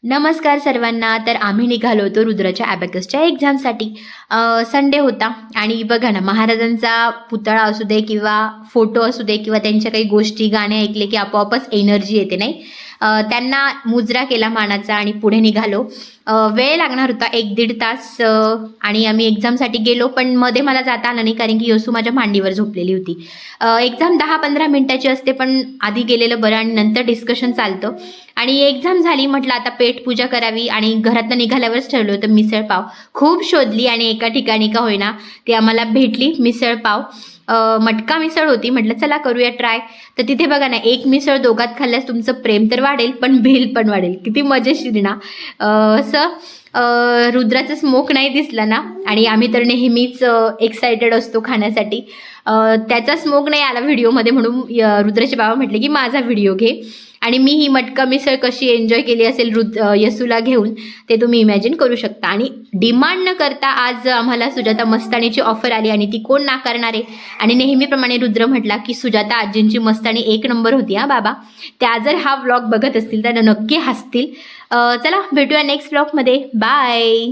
नमस्कार सर्वांना. तर आम्ही निघालो होतो रुद्राच्या ॲबॅकसच्या एक्झामसाठी. संडे होता आणि बघा ना, महाराजांचा पुतळा असू दे किंवा फोटो असू दे किंवा त्यांच्या काही गोष्टी गाणे ऐकले की आपोआपच एनर्जी येते नाही. त्यांना मुजरा केला मानाचा आणि पुढे निघालो. वेळ लागणार होता 1-1.5 तास आणि आम्ही एक्झामसाठी गेलो, पण मध्ये मला जाता आलं नाही कारण की यसू माझ्या मांडीवर झोपलेली होती. एक्झाम 10-15 मिनिटाची असते, पण आधी गेलेलं बरं आणि नंतर डिस्कशन चालतं. आणि एक्झाम झाली, म्हटलं आता पेट पूजा करावी आणि घरातनं निघाल्यावरच ठरलं होतं मिसळपाव. खूप शोधली आणि एका ठिकाणी का होईना ती आम्हाला भेटली मिसळपाव. मटका मिसळ होती. म्हटलं चला करूया ट्राय. तर तिथे बघा ना, एक मिसळ दोघात खाल्ल्यास तुमचं प्रेम तर वाढेल पण बिल पण वाढेल. किती मजेशीर ना. रुद्राचं स्मोक नाही दिसला ना, आणि आम्ही तर नेहमीच एक्सायटेड असतो खाण्यासाठी. त्याचा स्मोक नाही आला व्हिडिओमध्ये, म्हणून रुद्राचे बाबा म्हटले की माझा व्हिडिओ घे. आणि मी ही मटका मिसळ कशी एन्जॉय केली असेल यसूला घेऊन, ते तुम्ही इमॅजिन करू शकता. आणि डिमांड न करता आज आम्हाला सुजाता मस्तानीची ऑफर आली आणि ती कोण नाकारणार आहे. आणि नेहमीप्रमाणे रुद्र म्हटला की सुजाता आजींची मस्तानी 1 नंबर होती हा बाबा. त्या जर हा व्लॉग बघत असतील तर नक्की हसतील. चला भेटूया नेक्स्ट व्लॉगमध्ये. बाय.